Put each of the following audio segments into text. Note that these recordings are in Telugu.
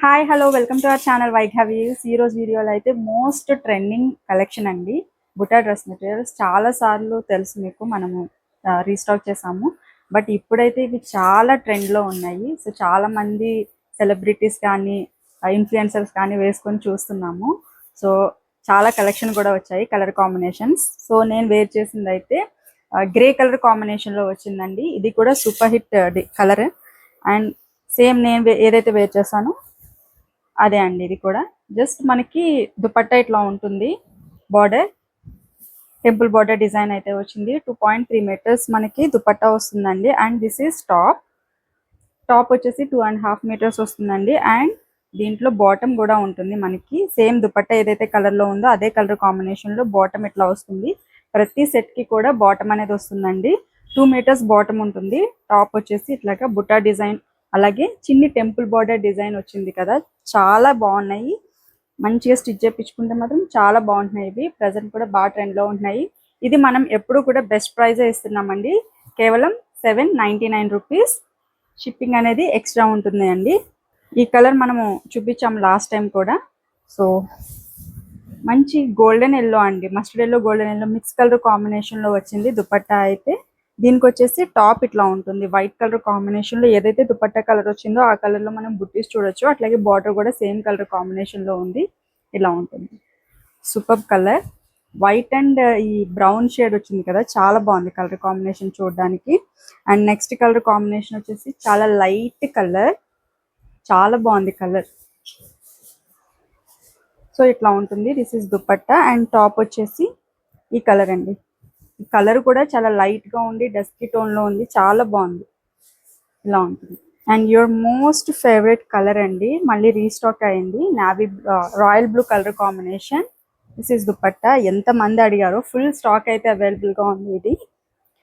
Hi hello welcome to our channel వైఘవీస్. ఈ రోజు వీడియోలో అయితే మోస్ట్ ట్రెండింగ్ కలెక్షన్ అండి. బుటా డ్రెస్ మెటీరియల్స్ చాలా సార్లు తెలుసు మీకు, మనము రీస్టాక్ చేసాము. బట్ ఇప్పుడైతే ఇవి చాలా ట్రెండ్లో ఉన్నాయి. సో చాలా మంది సెలబ్రిటీస్ కానీ ఇన్ఫ్లుయెన్సర్స్ కానీ వేసుకొని చూస్తున్నాము. సో చాలా కలెక్షన్ కూడా వచ్చాయి, కలర్ కాంబినేషన్స్. సో నేను వేర్ చేసింది అయితే గ్రే కలర్ కాంబినేషన్లో వచ్చిందండి. ఇది కూడా super hit colour. And same నేను ఏదైతే వేర్ చేశానో అదే అండి. ఇది కూడా జస్ట్ మనకి దుపట్టా ఇట్లా ఉంటుంది. బార్డర్ టెంపుల్ బార్డర్ డిజైన్ అయితే వచ్చింది. 2.3 మీటర్స్ మనకి దుపట్టా వస్తుందండి. అండ్ దిస్ ఈస్ టాప్ వచ్చేసి 2.5 మీటర్స్ వస్తుందండి. అండ్ దీంట్లో బాటమ్ కూడా ఉంటుంది మనకి. సేమ్ దుపట్టా ఏదైతే కలర్ లో ఉందో అదే కలర్ కాంబినేషన్ లో బాటమ్ ఇట్లా వస్తుంది. ప్రతి సెట్ కి కూడా బాటమ్ అనేది వస్తుందండి. 2 మీటర్స్ బాటమ్ ఉంటుంది. టాప్ వచ్చేసి ఇట్లాగా బుట్టా డిజైన్, అలాగే చిన్ని టెంపుల్ బార్డర్ డిజైన్ వచ్చింది కదా, చాలా బాగున్నాయి. మంచిగా స్టిచ్ చేయించుకుంటే మాత్రం చాలా బాగుంటున్నాయి. ఇవి ప్రజెంట్ కూడా బాగా ట్రెండ్లో ఉంటున్నాయి. ఇది మనం ఎప్పుడు కూడా బెస్ట్ ప్రైజ్ ఇస్తున్నామండి. కేవలం 799 రూపీస్. షిప్పింగ్ అనేది ఎక్స్ట్రా ఉంటుంది అండి. ఈ కలర్ మనము చూపించాము లాస్ట్ టైం కూడా. సో మంచి గోల్డెన్ ఎల్లో అండి, mustard yellow golden yellow mix colour కాంబినేషన్లో వచ్చింది దుపట్టా అయితే. దీనికి వచ్చేసి టాప్ ఇట్లా ఉంటుంది వైట్ కలర్ కాంబినేషన్ లో. ఏదైతే దుపట్టా కలర్ వచ్చిందో ఆ కలర్ లో మనం బుట్టీస్ చూడొచ్చు. అట్లాగే బార్డర్ కూడా సేమ్ కలర్ కాంబినేషన్ లో ఉంది. ఇలా ఉంటుంది. Super colour. వైట్ అండ్ ఈ బ్రౌన్ షేడ్ వచ్చింది కదా, చాలా బాగుంది కలర్ కాంబినేషన్ చూడడానికి. అండ్ నెక్స్ట్ కలర్ కాంబినేషన్ వచ్చేసి చాలా లైట్ కలర్, చాలా బాగుంది కలర్. సో ఇట్లా ఉంటుంది. This is dupatta. And top వచ్చేసి ఈ కలర్ అండి. కలర్ కూడా చాలా లైట్ గా ఉండి డస్కీ టోన్ లో ఉంది, చాలా బాగుంది. ఇలా ఉంటుంది. And your most favourite colour అండి, మళ్ళీ రీస్టాక్ అయింది. Navy royal blue colour combination. This is dupatta. ఎంత మంది అడిగారో, ఫుల్ స్టాక్ అయితే అవైలబుల్ గా ఉంది. ఇది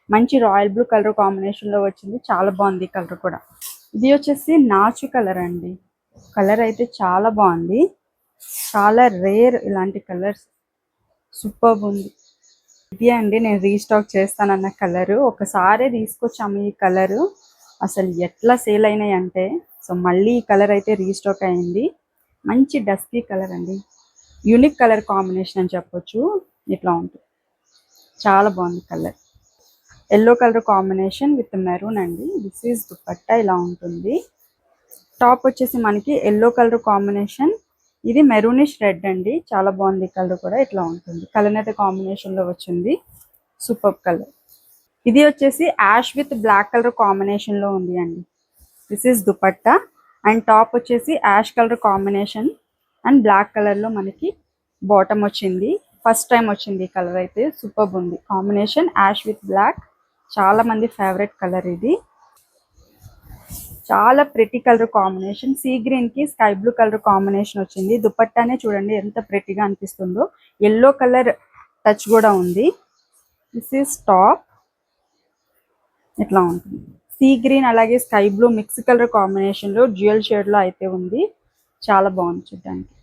మంచి రాయల్ బ్లూ కలర్ కాంబినేషన్ లో వచ్చింది, చాలా బాగుంది కలర్ కూడా. ఇది వచ్చేసి నాచు కలర్ అండి. కలర్ అయితే చాలా బాగుంది, చాలా రేర్ ఇలాంటి కలర్స్. సూపర్ ఉంది. ఇది అండి నేను రీస్టాక్ చేస్తానన్న కలరు. ఒకసారి తీసుకొచ్చాము ఈ కలరు, అసలు ఎట్లా సేల్ అయినాయి అంటే. సో మళ్ళీ ఈ కలర్ అయితే రీస్టాక్ అయింది. మంచి డస్కీ కలర్ అండి, యూనిక్ కలర్ కాంబినేషన్ అని చెప్పొచ్చు. ఇట్లా ఉంటుంది, చాలా బాగుంది colour. Yellow colour combination with maroon అండి. This is dupatta. ఇలా ఉంటుంది. టాప్ వచ్చేసి మనకి ఎల్లో కలర్ కాంబినేషన్, ఇది మెరూనిష్ రెడ్ అండి, చాలా బాగుంది కలర్ కూడా. ఇట్లా ఉంటుంది. కలర్ అయితే కాంబినేషన్ లో వచ్చింది, సూపర్ కలర్. ఇది వచ్చేసి ash with black colour combination లో ఉంది అండి. This is dupatta. And top వచ్చేసి ash colour combination and black colour లో మనకి బాటమ్ వచ్చింది. ఫస్ట్ టైం వచ్చింది ఈ కలర్ అయితే. సూపర్ ఉంది కాంబినేషన్, యాష్ విత్ బ్లాక్. చాలా మంది ఫేవరెట్ కలర్ ఇది. చాలా pretty colour combination. Sea green కి స్కై బ్లూ కలర్ కాంబినేషన్ వచ్చింది. దుపట్టానే చూడండి ఎంత ప్రెటీగా అనిపిస్తుందో. ఎల్లో కలర్ టచ్ కూడా ఉంది. This is top. ఇట్లా ఉంటుంది. సీ గ్రీన్ అలాగే sky blue mix colour combination లో డ్యూయల్ షేడ్ లో అయితే ఉంది, చాలా బాగుంది చూడడానికి.